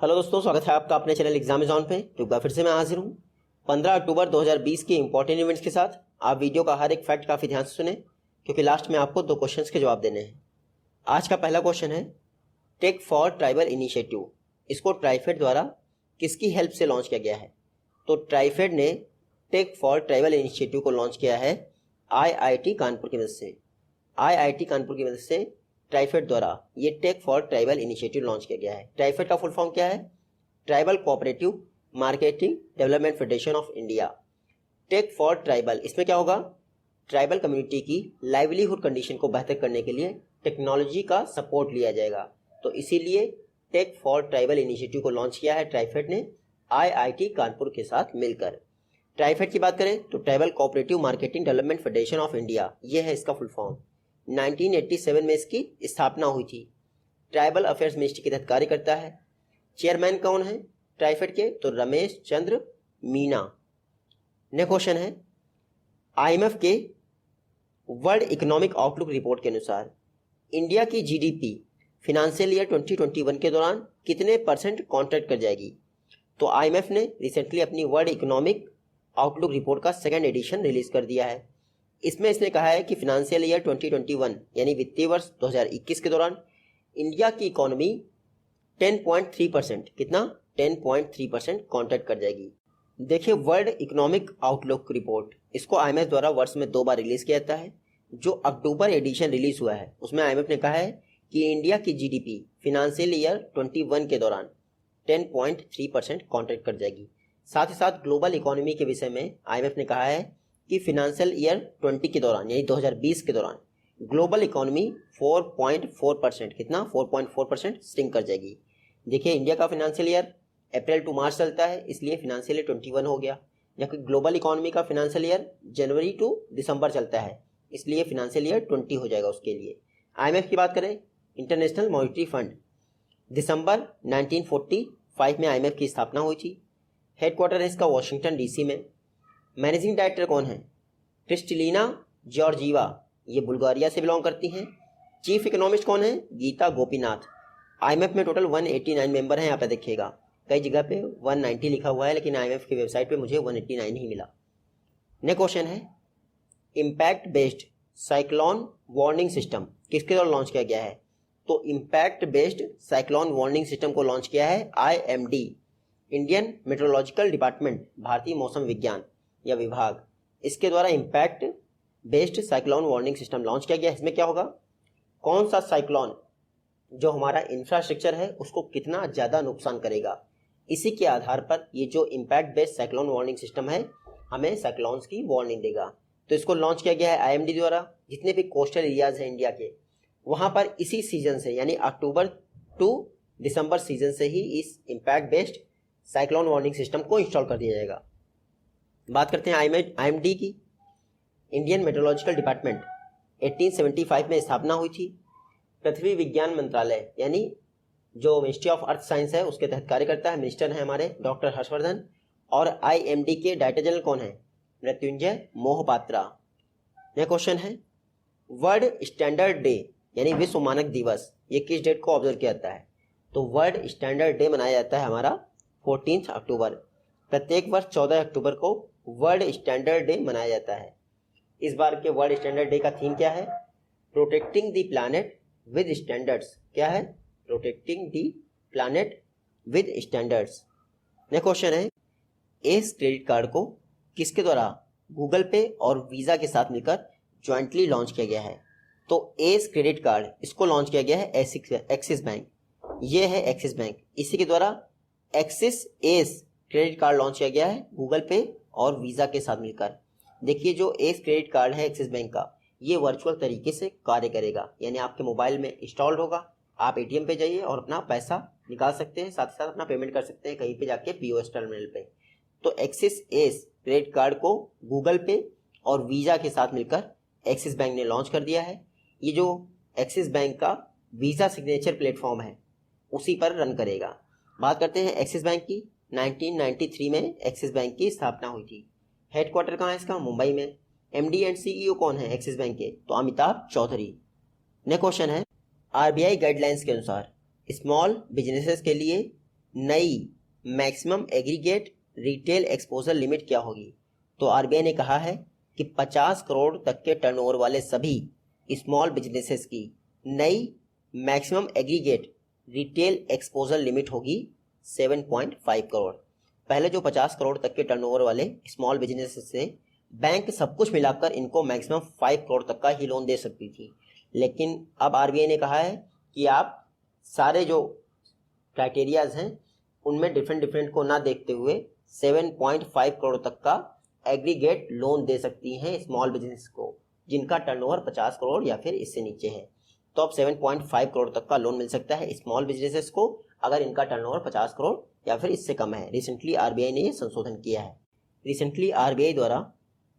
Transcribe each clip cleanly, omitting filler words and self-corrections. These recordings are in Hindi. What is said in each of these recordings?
हेलो दोस्तों, स्वागत है आपका अपने चैनल एग्जामिज़ॉन पे। तो एक बार फिर से मैं हाजिर हूँ 15 अक्टूबर 2020 के इंपॉर्टेंट इवेंट्स के साथ। आप वीडियो का हर एक फैक्ट काफ़ी ध्यान से सुने, क्योंकि लास्ट में आपको 2 क्वेश्चंस के जवाब देने हैं। आज का पहला क्वेश्चन है टेक फॉर ट्राइबल इनिशिएटिव। इसको ट्राइफेड द्वारा किसकी हेल्प से लॉन्च किया गया है? तो ट्राइफेड ने टेक फॉर ट्राइबल इनिशिएटिव को लॉन्च किया है IIT कानपुर की मदद से। IIT कानपुर की मदद से ट्राइफेड द्वारा ये Tech for Tribal initiative launch किया गया है। ट्राइफेड का फुल फॉर्म क्या है? Tribal Cooperative Marketing Development Federation of India. Tech for Tribal, इसमें क्या होगा? ट्राइबल कम्युनिटी की लाइवलीहुड कंडीशन को बेहतर करने के लिए टेक्नोलॉजी का सपोर्ट लिया जाएगा। तो इसीलिए टेक फॉर ट्राइबल इनिशिएटिव को लॉन्च किया है ट्राइफेड ने IIT कानपुर के साथ मिलकर। ट्राइफेड की बात करें तो tribal Cooperative Marketing Development Federation of India, यह है इसका फुल फॉर्म। 1987 में इसकी स्थापना हुई थी। ट्राइबल अफेयर्स मिनिस्ट्री के तहत कार्य करता है। चेयरमैन कौन है ट्राइफेड के? तो रमेश चंद्र मीना। नेक्स्ट क्वेश्चन है IMF के वर्ल्ड इकोनॉमिक आउटलुक रिपोर्ट के अनुसार इंडिया की GDP फिनेंशियल ईयर 2021 के दौरान कितने % कॉन्ट्रैक्ट कर जाएगी? तो IMF ने रिसेंटली अपनी वर्ल्ड इकोनॉमिक आउटलुक रिपोर्ट का 2nd एडिशन रिलीज कर दिया है। इसमें इसने कहा है कि फिनेंशियल ईयर 2021 यानी वित्तीय वर्ष 2021 के दौरान इंडिया की इकोनॉमी 10.3%, कितना? 10.3% कॉन्ट्रैक्ट कर जाएगी। देखिए, वर्ल्ड इकोनॉमिक आउटलुक रिपोर्ट, इसको IMF द्वारा वर्ष में 2 बार रिलीज किया जाता है। जो अक्टूबर एडिशन रिलीज हुआ है उसमें IMF ने कहा है कि इंडिया की GDP फिनेंशियल ईयर 21 के दौरान 10.3% कॉन्ट्रैक्ट कर जाएगी। साथ ही साथ ग्लोबल इकोनॉमी के विषय में IMF ने कहा है कि फिनेंशियल ईयर 20 के दौरान यानी 2020 के दौरान ग्लोबल इकोनॉमी 4.4%, कितना? 4.4% श्रिंक कर जाएगी। देखिए, इंडिया का फिनेंशियल ईयर अप्रैल टू मार्च चलता है, इसलिए फिनेंशियल ईयर 21 हो गया। जबकि ग्लोबल इकोनॉमी का फिनेंशियल ईयर जनवरी टू दिसंबर चलता है, इसलिए फिनेंशियल ईयर 20 हो जाएगा उसके लिए। IMF की बात करें, इंटरनेशनल मॉनिटरी फंड, दिसंबर 1945 में IMF की स्थापना हुई थी। हेडक्वार्टर है इसका वॉशिंगटन DC में। मैनेजिंग डायरेक्टर कौन है? क्रिस्टलिना जॉर्जीवा, ये बुल्गारिया से बिलोंग करती हैं। चीफ इकोनॉमिस्ट कौन है? गीता गोपीनाथ। IMF में टोटल 189 मेंबर हैं। यहाँ पे देखिएगा कई जगह पे 190 लिखा हुआ है, लेकिन IMF की वेबसाइट पे मुझे 189 ही मिला। नेक्स्ट क्वेश्चन है impact based cyclone warning system किसके द्वारा लॉन्च किया गया है? तो impact based cyclone warning system को लॉन्च किया है IMD, इंडियन मेट्रोलॉजिकल डिपार्टमेंट, भारतीय मौसम विज्ञान या विभाग, इसके द्वारा impact based cyclone warning system launch किया गया। इसमें क्या होगा? कौन सा साइक्लोन जो हमारा इंफ्रास्ट्रक्चर है उसको कितना ज़्यादा नुकसान करेगा, इसी के आधार पर ये जो impact based cyclone warning system है हमें साइक्लोन्स की वार्निंग देगा। तो इसको लॉन्च किया गया है IMD द्वारा। जितने भी कोस्टल एरियाज हैं इंडिया के, वहाँ पर इसी सीजन से यानी अक्टूबर टू दिसंबर सीजन से ही इस impact based cyclone warning system को इंस्टॉल कर दिया जाएगा। बात करते हैं IMD की। इंडियन मेट्रोलॉजिकल डिपार्टमेंट 1875 में स्थापना हुई थी। पृथ्वी विज्ञान मंत्रालय यानी जो मिनिस्ट्री ऑफ अर्थ साइंस है उसके तहत कार्य करता है। मिनिस्टर है हमारे डॉक्टर हर्षवर्धन। और IMD के डायरेक्टर जनरल कौन है? मृत्युंजय मोहपात्रा। नेक्स्ट क्वेश्चन है वर्ल्ड स्टैंडर्ड डे यानी विश्व मानक दिवस, ये किस डेट को ऑब्जर्व किया जाता है? तो वर्ल्ड स्टैंडर्ड डे मनाया जाता है हमारा 14 अक्टूबर। प्रत्येक वर्ष 14 अक्टूबर को वर्ल्ड स्टैंडर्ड डे मनाया जाता है। इस बार के वर्ल्ड स्टैंडर्ड डे का थीम क्या है? Protecting the planet with standards. क्या है? Protecting the planet with standards. Next question है एस क्रेडिट कार्ड को किसके द्वारा गूगल पे और वीज़ा के साथ मिलकर ज्वाइंटली लॉन्च किया गया है? तो एस क्रेडिट कार्ड इसको लॉन्च किया गया है एक्सिस बैंक, ये है एक्सिस बैंक, इसी के द्वारा axis S credit card launch किया गया है गूगल पे और वीज़ा के साथ मिलकर। देखिए, जो एस क्रेडिट कार्ड है एक्सिस बैंक का, ये वर्चुअल तरीके से कार्य करेगा, यानी आपके मोबाइल में इंस्टॉल्ड होगा। आप ATM पे जाइए और अपना पैसा निकाल सकते हैं, साथ ही साथ अपना पेमेंट कर सकते हैं कहीं पे जाके POS टर्मिनल पे। तो एक्सिस एस क्रेडिट कार्ड को गूगल पे और वीज़ा के साथ मिलकर एक्सिस बैंक ने लॉन्च कर दिया है। ये जो एक्सिस बैंक का वीज़ा सिग्नेचर प्लेटफॉर्म है उसी पर रन करेगा। बात करते हैं एक्सिस बैंक की। 1993 में एक्सिस बैंक की स्थापना हुई थी। हेडक्वार्टर कहाँ है इसका? मुंबई में। MD एंड CEO कौन है एक्सिस बैंक के? तो अमिताभ चौधरी। नेक्स्ट क्वेश्चन है RBI गाइडलाइंस के अनुसार स्मॉल बिजनेसेस के लिए नई maximum aggregate retail exposure limit क्या होगी? तो आरबीआई ने कहा है कि 50 करोड़ तक के टर्नओवर वाले सभी स्मॉल बिजनेसेस की नई maximum aggregate retail exposure limit होगी 7.5 करोड़। पहले जो 50 करोड़ तक के टर्नओवर वाले स्मॉल बिजनेसेस थे, बैंक सब कुछ मिलाकर इनको मैक्सिमम 5 करोड़ तक का ही लोन दे सकती थी, लेकिन अब आरबीआई ने कहा है कि आप सारे जो क्राइटेरियाज हैं उनमें डिफरेंट को ना देखते हुए 7.5 करोड़ तक का एग्रीगेट लोन दे सकती हैं स्मॉल बिजनेस को जिनका टर्नओवर 50 करोड़ या फिर इससे नीचे है। तो अब 7.5 करोड़ तक का लोन मिल सकता है स्मॉल बिजनेसेस को अगर इनका टर्नओवर 50 करोड़ या फिर इससे कम है। रिसेंटली आरबीआई ने ये संशोधन किया है। रिसेंटली आरबीआई द्वारा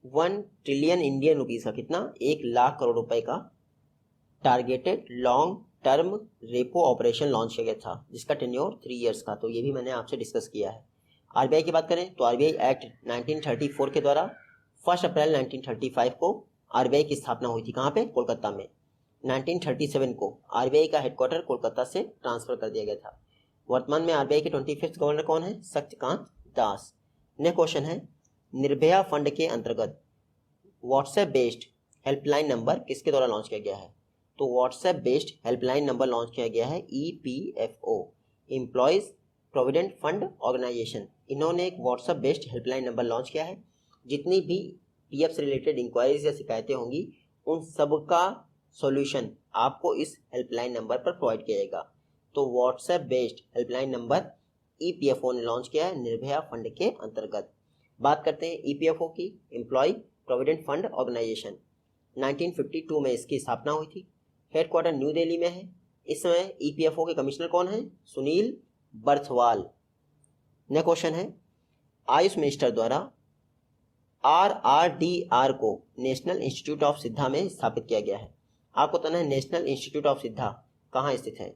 1 ट्रिलियन इंडियन रुपीज़ का कितना 1 लाख करोड़ रुपए का targeted long term repo operation launch किया गया था जिसका टेन्योर 3 इयर्स का। तो ये भी मैंने आपसे डिस्कस किया है। आरबीआई की बात करें तो आरबीआई एक्ट 1934 के द्वारा 1 अप्रैल 1935 को आरबीआई की स्थापना हुई थी। कहाँ पे? कोलकाता में। 1937 को आरबीआई का हेडक्वार्टर कोलकाता से ट्रांसफर कर दिया गया था। वर्तमान में आरबीआई के 25th गवर्नर कौन है? शक्तिकांत दास। नेक्स्ट क्वेश्चन है, निर्भया फंड के अंतर्गत व्हाट्सएप बेस्ड हेल्पलाइन नंबर किसके द्वारा लॉन्च किया गया है? तो WhatsApp based helpline number launch किया गया है EPFO, Employees Provident Fund Organisation. इन्होंने एक WhatsApp based helpline number launch किया है। जितनी भी पीएफ से रिलेटेड इंक्वायरीज या शिकायतें होंगी उन सब का सॉल्यूशन आपको इस हेल्पलाइन नंबर पर प्रोवाइड किया जाएगा। तो WhatsApp based helpline number EPFO ने लॉन्च किया है निर्भया फंड के अंतर्गत। बात करते हैं EPFO की, एम्प्लॉय प्रोविडेंट फंड ऑर्गेनाइजेशन। 1952 में इसकी स्थापना हुई थी। हेडक्वार्टर न्यू दिल्ली में है। इस समय EPFO के कमिश्नर कौन है? सुनील बर्थवाल। नेक्स्ट क्वेश्चन है, आयुष मिनिस्टर द्वारा RRDR को नेशनल इंस्टीट्यूट ऑफ सिद्धा में स्थापित किया गया है। आपको बताना है नेशनल इंस्टीट्यूट ऑफ सिद्धा कहाँ स्थित है।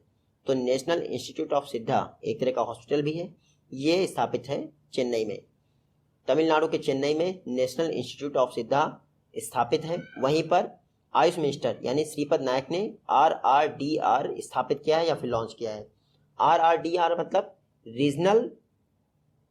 तो नेशनल इंस्टीट्यूट ऑफ सिद्धा एक तरह का हॉस्पिटल भी है। ये स्थापित है चेन्नई में, तमिलनाडु के चेन्नई में नेशनल इंस्टीट्यूट ऑफ सिद्धा स्थापित है। वहीं पर आयुष मिनिस्टर यानी श्रीपद नायक ने RRDR स्थापित किया है या फिर लॉन्च किया है। RRDR मतलब रीजनल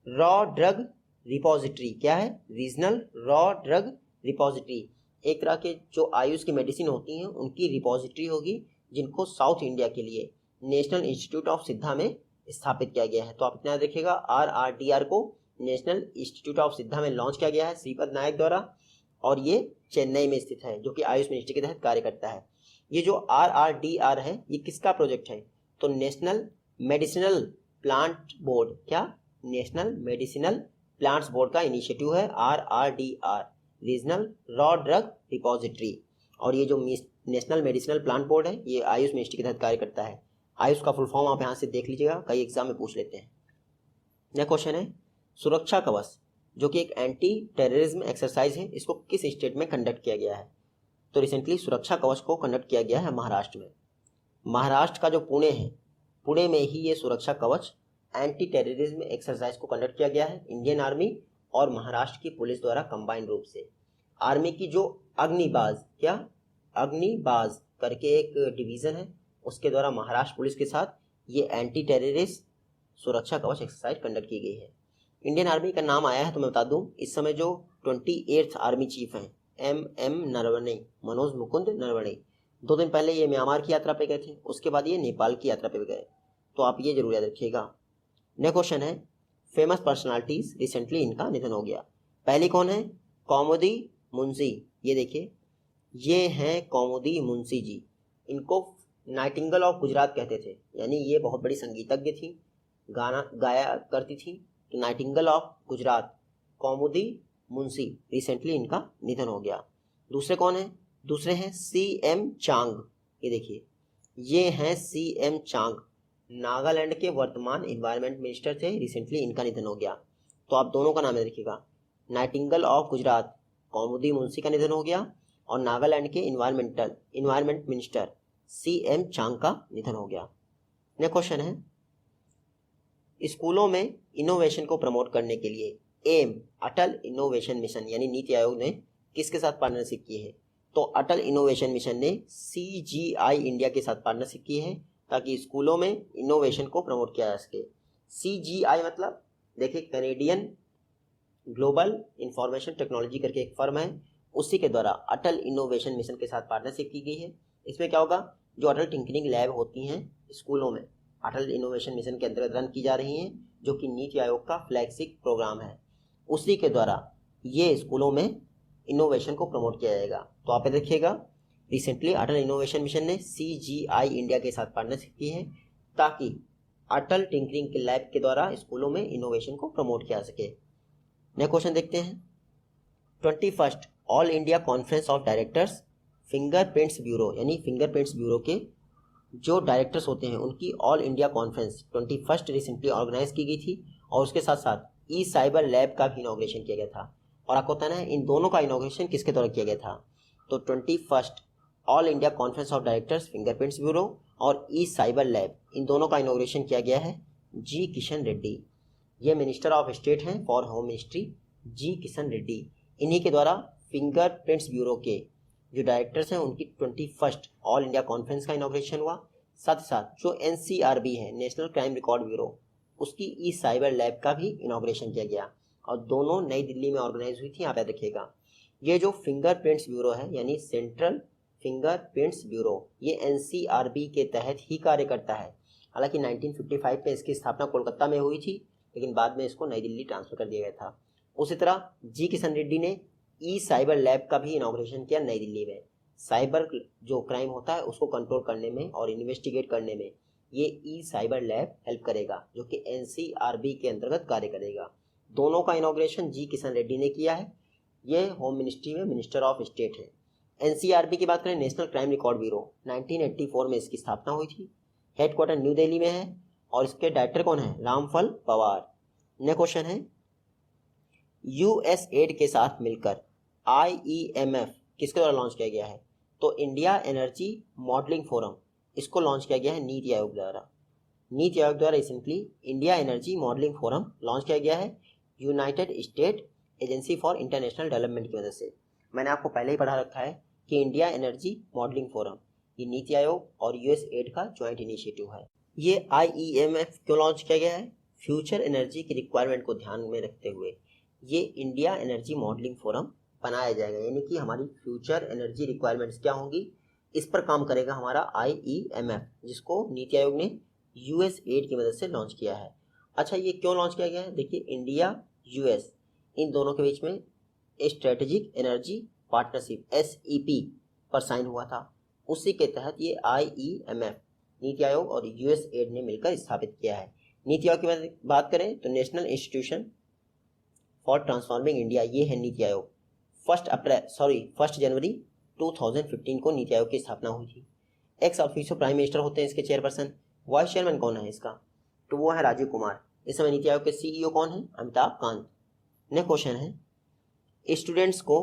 रॉ ड्रग रिपोजिटरी। क्या है? Regional raw drug repository. एक तरह के जो आयुष की मेडिसिन होती हैं उनकी रिपोजिटरी होगी जिनको साउथ इंडिया के लिए नेशनल इंस्टीट्यूट ऑफ सिद्धा में स्थापित किया गया है। तो आप इतना देखिएगा, RRDR को नेशनल इंस्टीट्यूट ऑफ सिद्धा में लॉन्च किया गया है श्रीपद नायक द्वारा और ये चेन्नई में स्थित है जो कि आयुष मिनिस्ट्री के तहत कार्य करता है। ये जो RRDR है ये किसका प्रोजेक्ट है? तो नेशनल मेडिसिनल प्लांट बोर्ड। क्या? नेशनल मेडिसिनल प्लांट्स बोर्ड का इनिशिएटिव है RRDR, regional raw drug repository. और ये जो नेशनल मेडिसिनल प्लांट बोर्ड है ये आयुष मिनिस्ट्री के तहत कार्य करता है। आयुष का फुल फॉर्म आप यहाँ से देख लीजिएगा, कई एग्जाम में पूछ लेते हैं। नेक्स्ट क्वेश्चन है, सुरक्षा कवच जो कि एक एंटी टेररिज्म एक्सरसाइज है, इसको किस स्टेट में कंडक्ट किया गया है? तो रिसेंटली सुरक्षा कवच को कंडक्ट किया गया है महाराष्ट्र में। महाराष्ट्र का जो पुणे है, पुणे में ही ये सुरक्षा कवच एंटी टेररिज्म एक्सरसाइज को कंडक्ट किया गया है इंडियन आर्मी और महाराष्ट्र की पुलिस द्वारा कंबाइंड रूप से। आर्मी की जो अग्निबाज, क्या अग्निबाज करके एक डिवीजन है, उसके द्वारा महाराष्ट्र पुलिस के साथ ये एंटी टेररिस्ट सुरक्षा कवच एक्सरसाइज कंडक्ट की गई है। इंडियन आर्मी का नाम आया है तो मैं बता दूं, इस समय जो 28th आर्मी चीफ हैं MM नरवणे, मनोज मुकुंद नरवणे, 2 दिन पहले ये म्यांमार की यात्रा पे गए थे, उसके बाद ये नेपाल की यात्रा पे भी गए। तो आप ये जरूर याद रखिएगा। नेक्स्ट क्वेश्चन है, फेमस पर्सनालिटीज रिसेंटली इनका निधन हो गया। पहली कौन है? कौमुदी मुंशी। ये देखिए, ये हैं कौमुदी मुंशी जी। इनको नाइटिंगेल ऑफ गुजरात कहते थे, यानी ये बहुत बड़ी संगीतज्ञ थी, गाना गाया करती थी। तो Nightingale of Gujarat Kaumudi Munshi, recently इनका निधन हो गया। दूसरे कौन है? दूसरे हैं CM चांग। ये देखिए, ये हैं CM चांग, नागालैंड के वर्तमान इन्वायरमेंट मिनिस्टर थे, रिसेंटली इनका निधन हो गया। तो आप दोनों का नाम याद रखिएगा, नाइटिंगेल ऑफ गुजरात कौमुदी मुंशी का निधन हो गया और नागालैंड के इन्वायरमेंट मिनिस्टर CM चांग का निधन हो गया। नेक्स्ट क्वेश्चन है, स्कूलों में इनोवेशन को प्रमोट करने के लिए एम अटल इनोवेशन मिशन यानी नीति आयोग ने किसके साथ पार्टनरशिप की है? तो अटल इनोवेशन मिशन ने CGI इंडिया के साथ पार्टनरशिप की है ताकि स्कूलों में इनोवेशन को प्रमोट किया जा सके। CGI मतलब देखिए कैनेडियन ग्लोबल इंफॉर्मेशन टेक्नोलॉजी करके एक फर्म है, उसी के द्वारा अटल इनोवेशन मिशन के साथ पार्टनरशिप की गई है। इसमें क्या होगा, जो अटल टिंकरिंग लैब होती हैं स्कूलों में अटल इनोवेशन मिशन के अंतर्गत रन की जा रही हैं, जो कि नीति आयोग का फ्लैगशिप प्रोग्राम है, उसी के द्वारा ये स्कूलों में इनोवेशन को प्रमोट किया जाएगा। तो आप देखिएगा रिसेंटली अटल इनोवेशन मिशन ने CGI इंडिया के साथ पार्टनरशिप की है, ताकि अटल टिंकरिंग के लैब के द्वारा स्कूलों में इनोवेशन को प्रमोट किया सके। नेक्स्ट क्वेश्चन देखते हैं। 21st all India conference of directors fingerprints bureau, यानी फिंगरप्रिंट्स ब्यूरो के जो डायरेक्टर्स होते हैं उनकी all India conference 21st recently organize की गई थी, और उसके साथ साथ ई साइबर लैब का भी इनॉग्रेशन किया गया था। और आपको बताना है इन दोनों का इनॉग्रेशन किसके द्वारा किया गया था। तो 21st all India conference of directors fingerprints bureau और ई साइबर लैब, इन दोनों का इनॉग्रेशन किया गया है जी किशन रेड्डी। ये मिनिस्टर ऑफ स्टेट हैं फॉर होम मिनिस्ट्री, जी किशन रेड्डी। इन्हीं के द्वारा फिंगरप्रिंट्स ब्यूरो के जो डायरेक्टर्स हैं उनकी 21st ऑल इंडिया कॉन्फ्रेंस का इनॉग्रेशन हुआ। साथ ही साथ जो NCRB है, नेशनल क्राइम रिकॉर्ड ब्यूरो, उसकी ई साइबर लैब का भी इनॉग्रेशन किया गया, और दोनों नई दिल्ली में ऑर्गेनाइज हुई थी। आप याद रखिएगा, ये जो फिंगरप्रिंट्स ब्यूरो है यानी सेंट्रल फिंगरप्रिंट्स ब्यूरो, ये NCRB के तहत ही कार्य करता है। हालांकि 1955 में इसकी स्थापना कोलकाता में हुई थी, लेकिन बाद में इसको नई दिल्ली ट्रांसफर कर दिया गया था। उसी तरह जी किशन रेड्डी ने ई साइबर लैब का भी इनॉग्रेशन किया नई दिल्ली में। साइबर जो क्राइम होता है उसको कंट्रोल करने में और इन्वेस्टिगेट करने में ये ई साइबर लैब हेल्प करेगा, जो कि NCRB के अंतर्गत कार्य करेगा। दोनों का इनॉग्रेशन जी किशन रेड्डी ने किया है। ये होम मिनिस्ट्री में मिनिस्टर ऑफ स्टेट है। NCRB की बात करें, नेशनल क्राइम रिकॉर्ड ब्यूरो, 1984 में इसकी स्थापना हुई थी। हेडक्वार्टर न्यू दिल्ली में है, और इसके डायरेक्टर कौन है, रामफल पवार। नेक्स्ट क्वेश्चन है, USAID के साथ मिलकर IEMF किसके द्वारा लॉन्च किया गया है। तो इंडिया एनर्जी मॉडलिंग फोरम, इसको लॉन्च किया गया है नीति आयोग द्वारा। नीति आयोग द्वारा recently India energy modelling forum launch किया गया है United state agency for international development की वजह से। मैंने आपको पहले ही पढ़ा रखा है कि इंडिया एनर्जी मॉडलिंग फोरम ये नीति आयोग और USAID का ज्वाइंट इनिशिएटिव है। ये IEMF क्यों लॉन्च किया गया है, फ्यूचर एनर्जी की रिक्वायरमेंट को ध्यान में रखते हुए ये इंडिया एनर्जी मॉडलिंग फोरम बनाया जाएगा, यानी कि हमारी फ्यूचर एनर्जी रिक्वायरमेंट्स क्या होंगी इस पर काम करेगा हमारा IEMF, जिसको नीति आयोग ने USAID की मदद से लॉन्च किया है। अच्छा, ये क्यों लॉन्च किया गया है, देखिए इंडिया US इन दोनों के बीच में स्ट्रेटेजिक एनर्जी पार्टनरशिप SEP पर साइन हुआ था, उसी के तहत ये IEMF नीति आयोग और USAID ने मिलकर स्थापित किया है। नीति आयोग की बात करें तो national institution for transforming India, ये है नीति आयोग। 1 जनवरी 2015 को नीति आयोग की स्थापना हुई थी। एक्स ऑफिसो प्राइम मिनिस्टर होते हैं इसके चेयरपर्सन। वाइस चेयरमैन कौन है इसका, तो वो है राजीव कुमार। इस समय नीति आयोग के CEO कौन है, अमिताभ कांत। नेक्स्ट क्वेश्चन है, स्टूडेंट्स को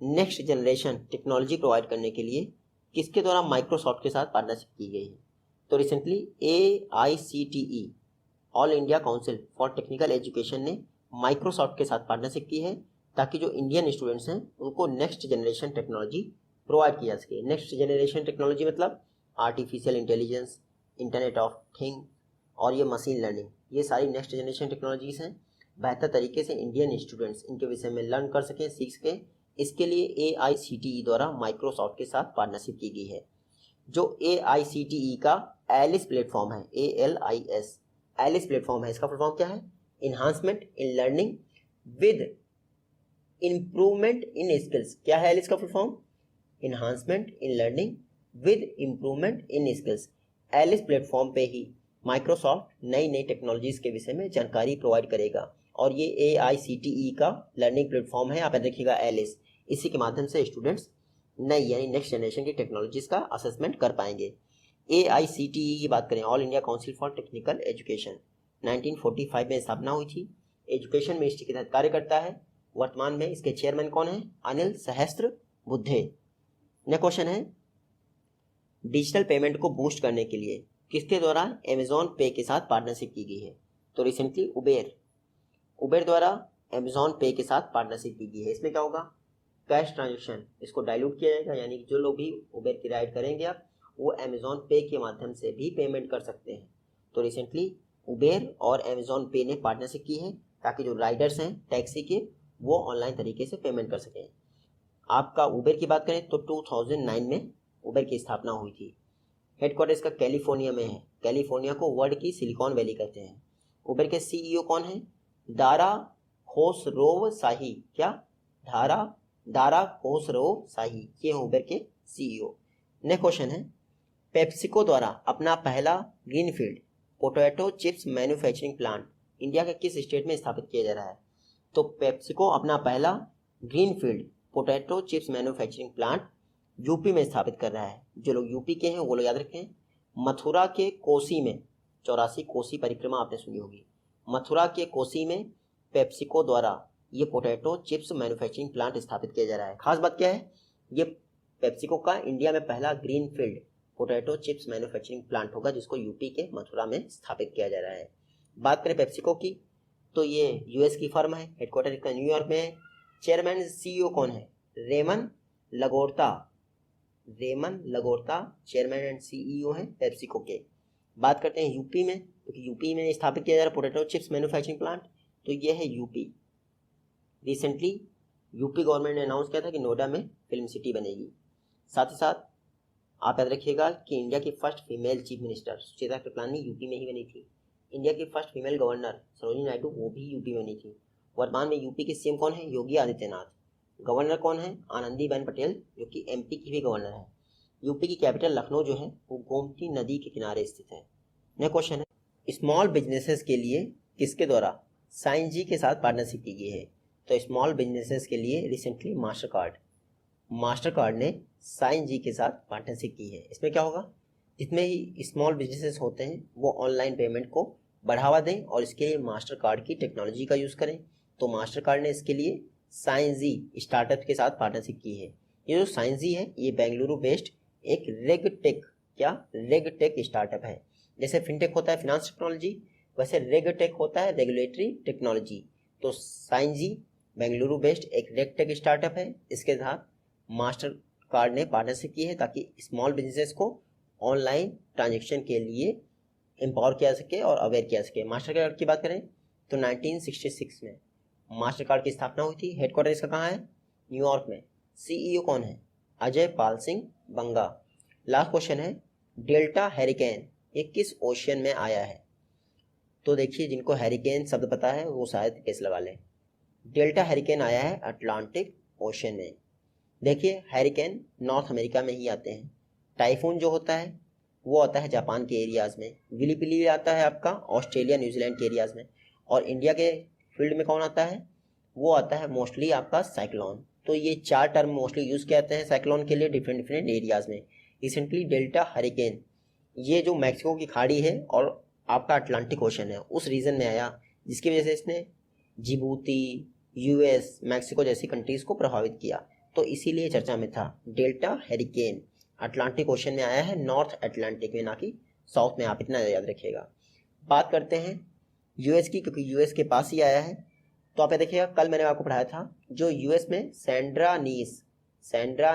नेक्स्ट जनरेशन टेक्नोलॉजी प्रोवाइड करने के लिए किसके द्वारा माइक्रोसॉफ्ट के साथ पार्टनरशिप की गई है। तो recently AICTE all India council for technical education ने माइक्रोसॉफ्ट के साथ पार्टनरशिप की है, ताकि जो इंडियन स्टूडेंट्स हैं उनको नेक्स्ट जनरेशन टेक्नोलॉजी प्रोवाइड किया जा सके। नेक्स्ट जनरेशन टेक्नोलॉजी मतलब artificial intelligence, internet of thing और ये मशीन लर्निंग, ये सारी नेक्स्ट जनरेशन टेक्नोलॉजीज़ हैं। बेहतर तरीके से इंडियन स्टूडेंट्स इनके विषय में लर्न कर सकें, सीख सकें, इसके लिए AICTE द्वारा माइक्रोसॉफ्ट के साथ पार्टनरशिप की गई है। जो AICTE का एलिस प्लेटफॉर्म है, ALIS एलिस प्लेटफॉर्म है, इसका फुल फॉर्म क्या है, enhancement in learning with improvement in skills. क्या है एलिस का full form, enhancement in learning with improvement in skills. ALIS platform पे ही माइक्रोसॉफ्ट नई नई टेक्नोलॉजीज के विषय में जानकारी प्रोवाइड करेगा, और ये AICTE का लर्निंग प्लेटफॉर्म है, आप देखिएगा एलिस। इसी के माध्यम से स्टूडेंट्स नई यानी नेक्स्ट जनरेशन की टेक्नोलॉजीज का असेसमेंट कर पाएंगे। AICTE की बात करें, all India council for technical education, 1945 में स्थापना हुई थी। एजुकेशन मिनिस्ट्री के तहत कार्य करता है। वर्तमान में इसके चेयरमैन कौन है, अनिल सहस्त्रबुद्धे। नेक्स्ट क्वेश्चन है, डिजिटल पेमेंट को बूस्ट करने के लिए किसके द्वारा अमेजॉन पे के साथ पार्टनरशिप की गई है। तो रिसेंटली उबेर द्वारा अमेजॉन पे के साथ पार्टनरशिप की गई है। इसमें क्या होगा, कैश ट्रांजेक्शन इसको डाइल्यूट किया जाएगा, यानी कि जो लोग भी उबेर की राइड करेंगे आप वो अमेजॉन पे के माध्यम से भी पेमेंट कर सकते हैं। तो रिसेंटली उबेर और अमेजॉन पे ने पार्टनरशिप की है ताकि जो राइडर्स हैं टैक्सी के वो ऑनलाइन तरीके से पेमेंट कर सकें। आपका उबेर की बात करें तो 2009 में उबेर की स्थापना हुई थी। हेडक्वार्टर इसका कैलिफोर्निया में है। कैलिफोर्निया को वर्ल्ड की सिलिकॉन वैली कहते हैं। उबेर के सीईओ कौन है? दारा खोसरोव शाही। क्या? दारा खोसरोव शाही, ये है उबेर के सीईओ। नेक्स्ट क्वेश्चन है, पेप्सिको द्वारा अपना पहला greenfield potato chips manufacturing plant India के किस स्टेट में स्थापित किया जा रहा है? तो पेप्सिको अपना पहला greenfield potato chips manufacturing plant UP में स्थापित कर रहा है। जो लोग यूपी के हैं वो लोग याद रखें, मथुरा के कोसी में 84 कोसी परिक्रमा आपने सुनी होगी। मथुरा के कोसी में पेप्सिको द्वारा ये पोटैटो चिप्स मैन्युफैक्चरिंग प्लांट स्थापित किया जा रहा है। खास बात क्या है, ये पेप्सिको का इंडिया में पहला greenfield potato chips manufacturing plant होगा जिसको यूपी के मथुरा में स्थापित किया जा रहा है। बात करें पेप्सिको की तो ये यूएस की फर्म है, हेडक्वार्टर इसका न्यूयॉर्क में है। चेयरमैन सीईओ कौन है? रेमन लगोर्ता चेयरमैन एंड सीईओ हैं पेप्सिको के। बात करते हैं यूपी में, क्योंकि यूपी में स्थापित किया जा रहा है पोटैटो चिप्स मैन्युफैक्चरिंग प्लांट, तो ये है यूपी। रिसेंटली यूपी गवर्नमेंट ने अनाउंस किया था कि नोएडा में फिल्म सिटी बनेगी। साथ ही साथ आप याद रखिएगा कि इंडिया की first female chief minister Sucheta Kripalani UP में ही बनी थी। इंडिया की first female governor Sarojini Naidu वो भी यूपी में बनी थी। वर्तमान में यूपी के सीएम कौन है? योगी आदित्यनाथ। गवर्नर कौन है? आनंदीबेन पटेल, जो कि एमपी की भी गवर्नर है। यूपी की कैपिटल लखनऊ जो है वो गोमती नदी के किनारे स्थित है। नेक्स्ट क्वेश्चन है, स्मॉल बिजनेसेस के लिए किसके द्वारा साइन जी के साथ पार्टनरशिप की गई है? तो स्मॉल बिजनेसेस के लिए रिसेंटली मास्टर कार्ड ने साइन जी के साथ पार्टनरशिप की है। इसमें क्या होगा, जितने ही स्मॉल बिजनेसेस होते हैं वो ऑनलाइन पेमेंट को बढ़ावा दें और इसके लिए मास्टर कार्ड की टेक्नोलॉजी का यूज़ करें। तो मास्टर कार्ड ने इसके लिए साइन जी स्टार्टअप के साथ पार्टनरशिप की है। ये जो साइन जी है ये बेंगलुरु बेस्ड एक रेगटेक स्टार्टअप है। जैसे फिनटेक होता है फिनांस टेक्नोलॉजी, वैसे रेगटेक होता है रेगुलेटरी टेक्नोलॉजी। तो साइन जी बेंगलुरु बेस्ड एक रेगटेक स्टार्टअप है। इसके साथ मास्टर कार्ड ने पार्टनरशिप की है ताकि स्मॉल बिजनेसेस को ऑनलाइन ट्रांजेक्शन के लिए एम्पावर किया सके और अवेयर किया सके। मास्टर कार्ड की बात करें तो 1966 में मास्टर कार्ड की स्थापना हुई थी। हेडक्वार्टर इसका कहाँ है? न्यूयॉर्क में। सीईओ कौन है? अजय पाल सिंह बंगा। लास्ट क्वेश्चन है, डेल्टा हैरिकेन ये किस ओशियन में आया है? तो देखिए, जिनको हैरिकेन शब्द पता है वो शायद केस लगा लें। डेल्टा हैरिकेन आया है अटलांटिक ओशियन में। देखिए, हैरिकेन नॉर्थ अमेरिका में ही आते हैं। टाइफून जो होता है वो आता है जापान के एरियाज़ में। विलीपिली आता है आपका ऑस्ट्रेलिया न्यूजीलैंड के एरियाज़ में। और इंडिया के फील्ड में कौन आता है? वो आता है मोस्टली आपका साइक्लोन। तो ये 4 टर्म मोस्टली यूज़ किए जाते हैं साइक्लोन के लिए डिफरेंट एरियाज़ में। रिसेंटली डेल्टा हैरिकेन ये जो मैक्सिको की खाड़ी है और आपका अटलांटिक ओशन है उस रीजन में आया, जिसकी वजह से इसने जिबूती, यूएस, मैक्सिको जैसी कंट्रीज़ को प्रभावित किया। तो इसीलिए चर्चा में था। डेल्टा हैरिकेन अटलांटिक ओशन में आया है, नॉर्थ अटलांटिक में, ना कि साउथ में। आप इतना याद रखिएगा। बात करते हैं यूएस की, क्योंकि यूएस के पास ही आया है। तो आप ये देखिएगा, कल मैंने आपको पढ़ाया था जो यूएस में सैंड्रा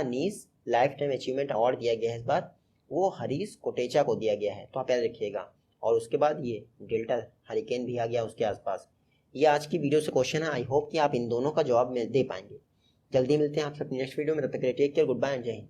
नीस लाइफ टाइम अचीवमेंट अवार्ड दिया गया है इस बार, वो हरीश कोटेचा को दिया गया है। तो आप याद रखिएगा। और उसके बाद ये डेल्टा हैरिकेन भी आ गया उसके आसपास। ये आज की वीडियो से क्वेश्चन है। आई होप कि आप इन दोनों का जवाब दे पाएंगे। जल्दी मिलते हैं आपसे अपनी नेक्स्ट वीडियो में। तब तक के लिए take care, good bye and जय हिंद।